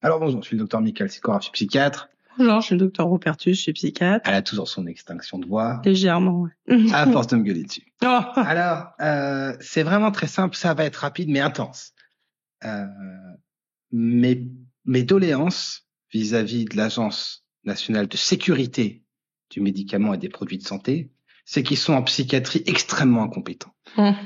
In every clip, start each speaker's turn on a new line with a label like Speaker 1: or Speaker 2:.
Speaker 1: Alors bonjour, je suis le docteur Michael Sikora, je suis psychiatre.
Speaker 2: Bonjour, je suis le docteur Ropertus, je suis psychiatre.
Speaker 1: Elle a toujours son extinction de voix.
Speaker 2: Légèrement, ouais.
Speaker 1: À force de me gueuler dessus.
Speaker 2: Oh.
Speaker 1: Alors, c'est vraiment très simple, ça va être rapide mais intense. Mes doléances vis-à-vis de l'Agence nationale de sécurité du médicament et des produits de santé, c'est qu'ils sont en psychiatrie extrêmement incompétents.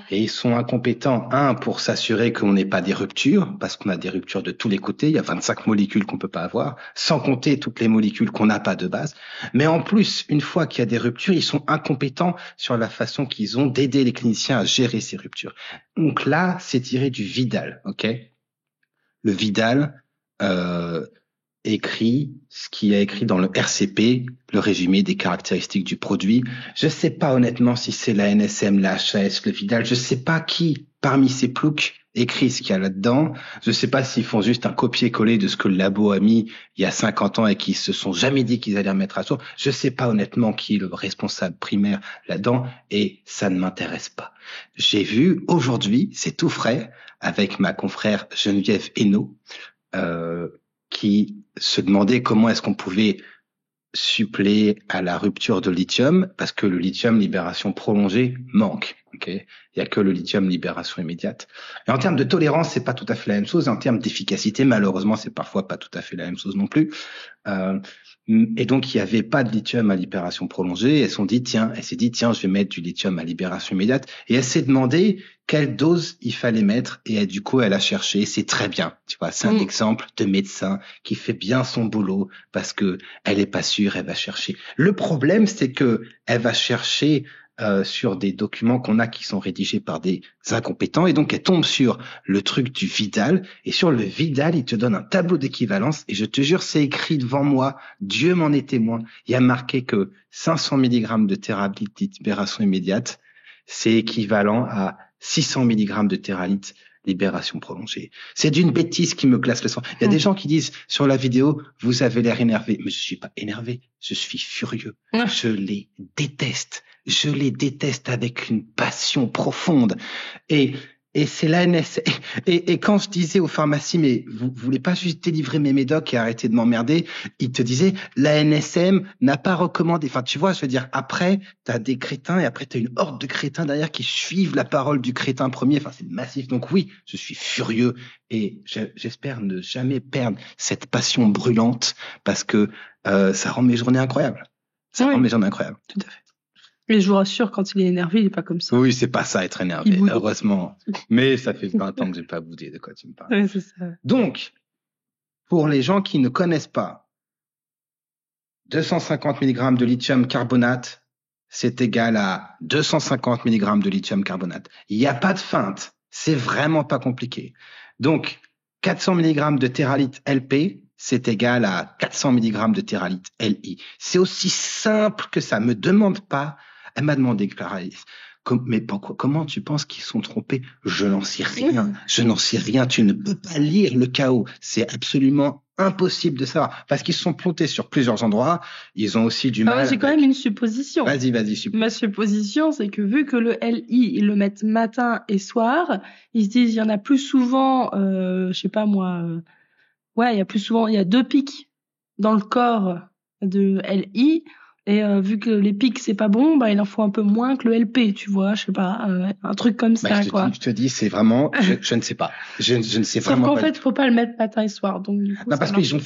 Speaker 1: Et ils sont incompétents, pour s'assurer qu'on n'ait pas des ruptures, parce qu'on a des ruptures de tous les côtés. Il y a 25 molécules qu'on peut pas avoir, sans compter toutes les molécules qu'on n'a pas de base. Mais en plus, une fois qu'il y a des ruptures, ils sont incompétents sur la façon qu'ils ont d'aider les cliniciens à gérer ces ruptures. Donc là, c'est tiré du Vidal, ok? Le Vidal écrit ce qu'il a écrit dans le RCP, le résumé des caractéristiques du produit. Je sais pas honnêtement si c'est la NSM, la HAS, le Vidal. Je sais pas qui parmi ces ploucs écrit ce qu'il y a là-dedans. Je sais pas s'ils font juste un copier-coller de ce que le labo a mis il y a 50 ans et qu'ils se sont jamais dit qu'ils allaient remettre à jour. Je sais pas honnêtement qui est le responsable primaire là-dedans et ça ne m'intéresse pas. J'ai vu aujourd'hui, c'est tout frais, avec ma confrère Geneviève Hainaut, qui se demandait comment est-ce qu'on pouvait suppléer à la rupture de lithium, parce que le lithium libération prolongée manque. Okay, il y a que le lithium libération immédiate. Et en termes de tolérance, c'est pas tout à fait la même chose. En termes d'efficacité, malheureusement, c'est parfois pas tout à fait la même chose non plus. Et donc, il y avait pas de lithium à libération prolongée. Elle s'est dit, tiens, je vais mettre du lithium à libération immédiate. Et elle s'est demandé quelle dose il fallait mettre. Et du coup, elle a cherché. C'est très bien. Tu vois, c'est un exemple de médecin qui fait bien son boulot parce que elle est pas sûre, elle va chercher. Le problème, c'est que elle va chercher sur des documents qu'on a qui sont rédigés par des incompétents et donc elle tombe sur le truc du Vidal et sur le Vidal il te donne un tableau d'équivalence et je te jure c'est écrit devant moi, Dieu m'en est témoin, il y a marqué que 500 mg de Théralite libération immédiate c'est équivalent à 600 mg de Théralite libération prolongée. C'est d'une bêtise qui me glace le sang. Il y a des gens qui disent sur la vidéo, vous avez l'air énervé. Mais je suis pas énervé, je suis furieux. Je les déteste. Je les déteste avec une passion profonde. Et c'est la NSM. Et quand je disais aux pharmacies, mais vous voulez pas juste délivrer mes médocs et arrêter de m'emmerder, ils te disaient, la NSM n'a pas recommandé. Enfin, tu vois, je veux dire, après, t'as des crétins et après t'as une horde de crétins derrière qui suivent la parole du crétin premier. Enfin, c'est massif. Donc oui, je suis furieux et j'espère ne jamais perdre cette passion brûlante parce que ça rend mes journées incroyables. Ça rend mes journées incroyables.
Speaker 2: Tout à fait. Mais je vous rassure, quand il est énervé, il est pas comme ça.
Speaker 1: Oui, c'est pas ça, être énervé, heureusement. Mais ça fait 20 ans que j'ai pas boudé, de quoi tu me parles.
Speaker 2: Oui, c'est ça.
Speaker 1: Donc, pour les gens qui ne connaissent pas, 250 mg de lithium carbonate, c'est égal à 250 mg de lithium carbonate. Il n'y a pas de feinte. C'est vraiment pas compliqué. Donc, 400 mg de Théralite LP, c'est égal à 400 mg de Théralite LI. C'est aussi simple que ça. Me demande pas. Elle m'a demandé, Clarisse, mais pourquoi, comment tu penses qu'ils sont trompés? Je n'en sais rien. Je n'en sais rien. Tu ne peux pas lire le chaos. C'est absolument impossible de savoir. Parce qu'ils se sont plantés sur plusieurs endroits. Ils ont aussi du mal.
Speaker 2: J'ai quand même une supposition.
Speaker 1: Vas-y.
Speaker 2: Ma supposition, c'est que vu que le LI, ils le mettent matin et soir, ils se disent, il y en a plus souvent, je sais pas moi, il y a plus souvent, il y a 2 pics dans le corps de LI. Et vu que les pics c'est pas bon, il en faut un peu moins que le LP, tu vois, je sais pas, un truc comme ça, quoi.
Speaker 1: Je te dis, c'est vraiment, je ne sais pas. Je ne sais vraiment pas.
Speaker 2: Sauf qu'en fait, faut pas le mettre matin et soir, donc du coup.
Speaker 1: Non, parce qu'ils ont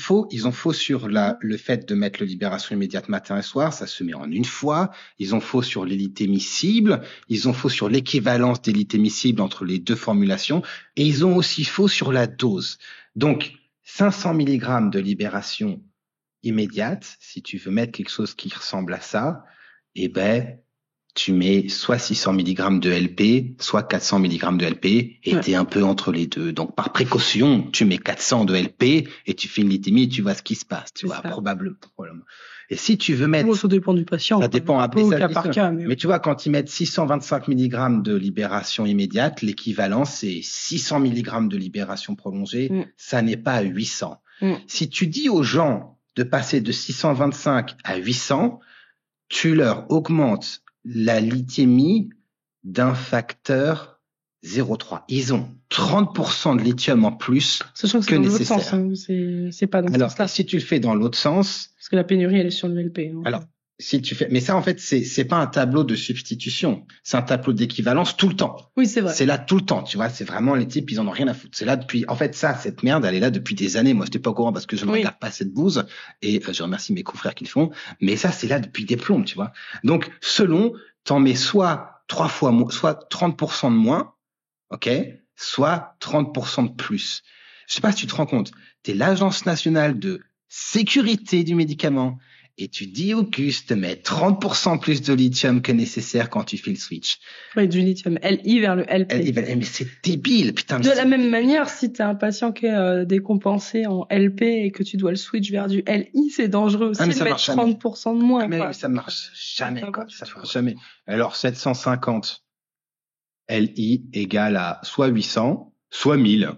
Speaker 1: faux sur le fait de mettre le libération immédiate matin et soir, ça se met en une fois. Ils ont faux sur les lithémiscibles. Ils ont faux sur l'équivalence des lithémiscibles entre les deux formulations. Et ils ont aussi faux sur la dose. Donc, 500 mg de libération immédiate, si tu veux mettre quelque chose qui ressemble à ça, tu mets soit 600 mg de LP, soit 400 mg de LP, et t'es un peu entre les deux. Donc, par précaution, tu mets 400 de LP, et tu fais une lithémie, et tu vois ce qui se passe, tu vois, probablement. Et si tu veux mettre...
Speaker 2: ça dépend du patient.
Speaker 1: Ça dépend après
Speaker 2: cas par cas.
Speaker 1: Mais tu vois, quand ils mettent 625 mg de libération immédiate, l'équivalent, c'est 600 mg de libération prolongée, ça n'est pas à 800. Si tu dis aux gens de passer de 625 à 800, tu leur augmentes la lithémie d'un facteur 0,3. Ils ont 30% de lithium en plus
Speaker 2: Sachant que c'est
Speaker 1: que
Speaker 2: dans l'autre
Speaker 1: nécessaire.
Speaker 2: sens, hein. C'est pas dans ce
Speaker 1: Alors,
Speaker 2: sens-là.
Speaker 1: si tu le fais dans l'autre sens,
Speaker 2: Parce que la pénurie, elle est sur le LP. Hein.
Speaker 1: alors, si tu fais, mais ça, en fait, c'est pas un tableau de substitution. C'est un tableau d'équivalence tout le temps.
Speaker 2: Oui, c'est vrai.
Speaker 1: C'est là tout le temps, tu vois. C'est vraiment les types, ils en ont rien à foutre. C'est là depuis, en fait, cette merde, elle est là depuis des années. Moi, j'étais pas au courant parce que je ne regarde pas cette bouse et je remercie mes confrères qui le font. Mais ça, c'est là depuis des plombs, tu vois. Donc, selon, t'en mets soit 3 fois, soit 30% de moins, ok, soit 30% de plus. Je sais pas si tu te rends compte. T'es l'Agence nationale de sécurité du médicament. Et tu dis au CUS de mettre 30% plus de lithium que nécessaire quand tu fais le switch.
Speaker 2: Oui, du lithium LI vers le LP.
Speaker 1: Mais c'est débile, putain.
Speaker 2: De la même manière, si t'as un patient qui est décompensé en LP et que tu dois le switch vers du LI, c'est dangereux aussi de mettre 30% de moins.
Speaker 1: Mais ça marche jamais, quoi. Ça marche jamais. Alors, 750 LI égale à soit 800, soit 1000.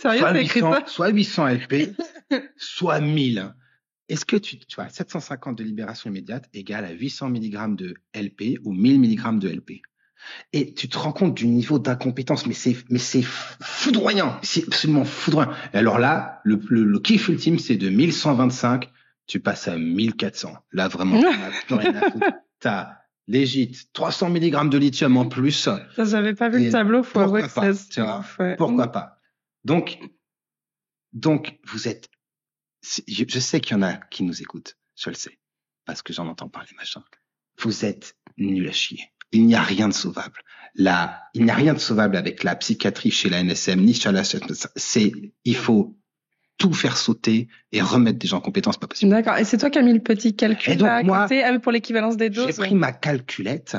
Speaker 2: Sérieux,
Speaker 1: soit
Speaker 2: t'as écrit ça?
Speaker 1: Soit 800 LP, soit 1000. Est-ce que tu vois, 750 de libération immédiate égale à 800 mg de LP ou 1000 mg de LP. Et tu te rends compte du niveau d'incompétence, mais c'est foudroyant. C'est absolument foudroyant. Et alors là, le kiff ultime, c'est de 1125, tu passes à 1400. Là, vraiment, tu n'as plus rien à foutre. T'as légit 300 mg de lithium en plus.
Speaker 2: Ça, j'avais pas vu le tableau, faut avouer que
Speaker 1: c'est pourquoi pas. Donc, vous êtes, je sais qu'il y en a qui nous écoutent. Je le sais. Parce que j'en entends parler, machin. Vous êtes nuls à chier. Il n'y a rien de sauvable. Il n'y a rien de sauvable avec la psychiatrie chez la NSM, ni chez la il faut tout faire sauter et remettre des gens compétents, c'est pas possible.
Speaker 2: D'accord. Et c'est toi qui as mis le petit calcul à côté pour l'équivalence des doses?
Speaker 1: J'ai pris ma calculette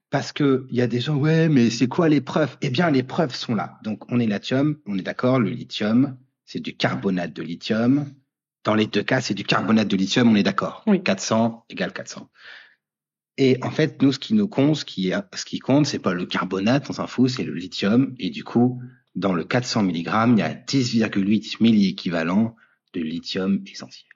Speaker 1: parce que il y a des gens, ouais, mais c'est quoi les preuves? Eh bien, les preuves sont là. Donc, on est lithium, on est d'accord, le lithium, c'est du carbonate de lithium. Dans les deux cas, c'est du carbonate de lithium, on est d'accord.
Speaker 2: Oui.
Speaker 1: 400 égale 400. Et en fait, nous, ce qui compte, c'est pas le carbonate, on s'en fout, c'est le lithium. Et du coup, dans le 400 mg, il y a 10,8 milliéquivalents de lithium essentiel.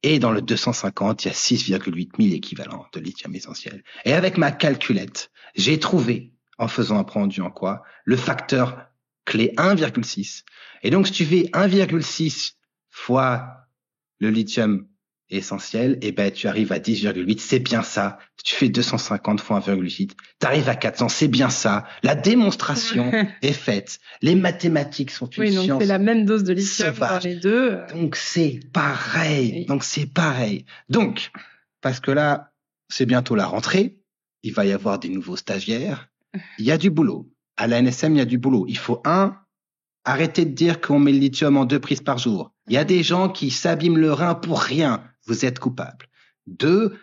Speaker 1: Et dans le 250, il y a 6,8 milliéquivalents de lithium essentiel. Et avec ma calculette, j'ai trouvé, en faisant un rendu en quoi, le facteur clé 1,6. Et donc, si tu fais 1,6 fois le lithium essentiel, et ben tu arrives à 10,8, c'est bien ça. Si tu fais 250 fois 1,8, tu arrives à 400, c'est bien ça. La démonstration est faite. Les mathématiques sont une science.
Speaker 2: Oui, donc c'est la même dose de lithium dans les deux.
Speaker 1: Donc c'est pareil. Donc, parce que là, c'est bientôt la rentrée, il va y avoir des nouveaux stagiaires, il y a du boulot. À la NSM, il y a du boulot. Il faut arrêter de dire qu'on met le lithium en 2 prises par jour. Il y a des gens qui s'abîment le rein pour rien. Vous êtes coupable. 2,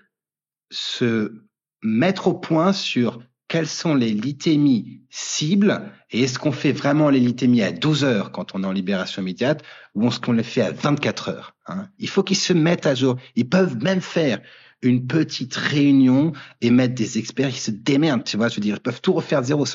Speaker 1: se mettre au point sur quelles sont les lithémies cibles et est-ce qu'on fait vraiment les lithémies à 12 heures quand on est en libération immédiate ou est-ce qu'on les fait à 24 heures. Il faut qu'ils se mettent à jour. Ils peuvent même faire une petite réunion et mettre des experts, ils se démerdent, tu vois, je veux dire, ils peuvent tout refaire de zéro,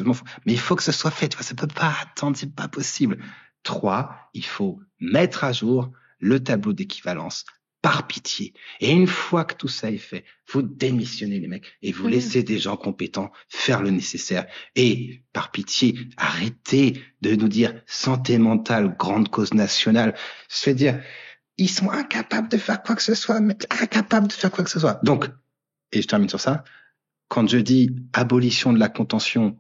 Speaker 1: mais il faut que ce soit fait, tu vois, ça peut pas attendre, c'est pas possible. 3, il faut mettre à jour le tableau d'équivalence, par pitié. Et une fois que tout ça est fait, vous démissionnez les mecs et vous laissez des gens compétents faire le nécessaire. Et par pitié, arrêtez de nous dire santé mentale, grande cause nationale. Je veux dire, ils sont incapables de faire quoi que ce soit, Donc, et je termine sur ça, quand je dis abolition de la contention,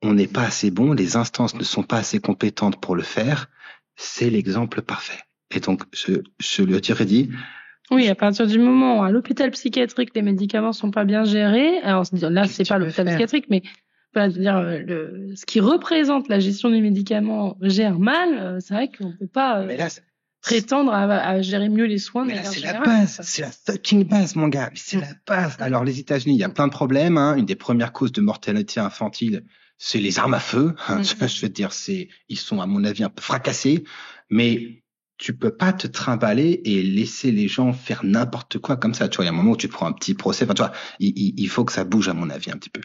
Speaker 1: on n'est pas assez bon, les instances ne sont pas assez compétentes pour le faire, c'est l'exemple parfait. Et donc, je lui ai dit...
Speaker 2: Oui, à partir du moment où à l'hôpital psychiatrique, les médicaments sont pas bien gérés, alors là, c'est pas l'hôpital psychiatrique, mais voilà, je veux dire, ce qui représente la gestion du médicament gère mal, c'est vrai qu'on peut pas prétendre à gérer mieux les soins.
Speaker 1: Mais là, c'est la base, c'est la fucking base, mon gars, c'est la base. Alors, les États-Unis, il y a plein de problèmes, Une des premières causes de mortalité infantile, c'est les armes à feu. Je veux dire, ils sont, à mon avis, un peu fracassés, mais tu peux pas te trimballer et laisser les gens faire n'importe quoi comme ça. Tu vois, il y a un moment où tu te prends un petit procès. Enfin, tu vois, il faut que ça bouge, à mon avis, un petit peu.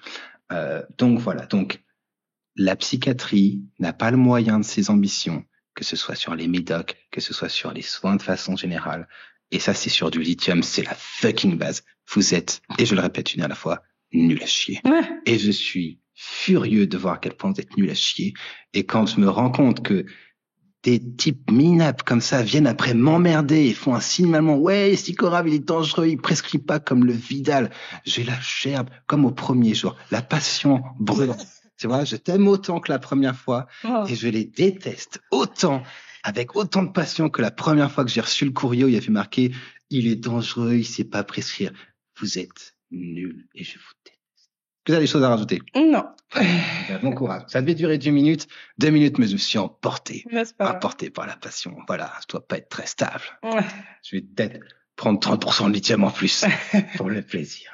Speaker 1: Donc voilà. Donc, la psychiatrie n'a pas le moyen de ses ambitions, que ce soit sur les médocs, que ce soit sur les soins de façon générale. Et ça, c'est sur du lithium. C'est la fucking base. Vous êtes, et je le répète une à la fois, nul à chier.
Speaker 2: Ouais.
Speaker 1: Et je suis furieux de voir à quel point vous êtes nuls à chier. Et quand je me rends compte que des types minables comme ça viennent après m'emmerder et font un signe allemand, ouais, Sikorav, il est dangereux, il prescrit pas comme le Vidal. J'ai la gerbe, comme au premier jour, la passion brûle. Tu vois, je t'aime autant que la première fois et je les déteste autant, avec autant de passion que la première fois que j'ai reçu le courrier où il y avait marqué, il est dangereux, il sait pas prescrire. Vous êtes nuls et je vous déteste. Est-ce que tu as des choses à rajouter?
Speaker 2: Non.
Speaker 1: Bon courage. Ça devait durer 2 minutes. 2 minutes, mais je me suis emporté.
Speaker 2: C'est pas grave.
Speaker 1: Emporté par la passion. Voilà, je dois pas être très stable.
Speaker 2: Ouais.
Speaker 1: Je vais peut-être prendre 30% de lithium en plus pour le plaisir.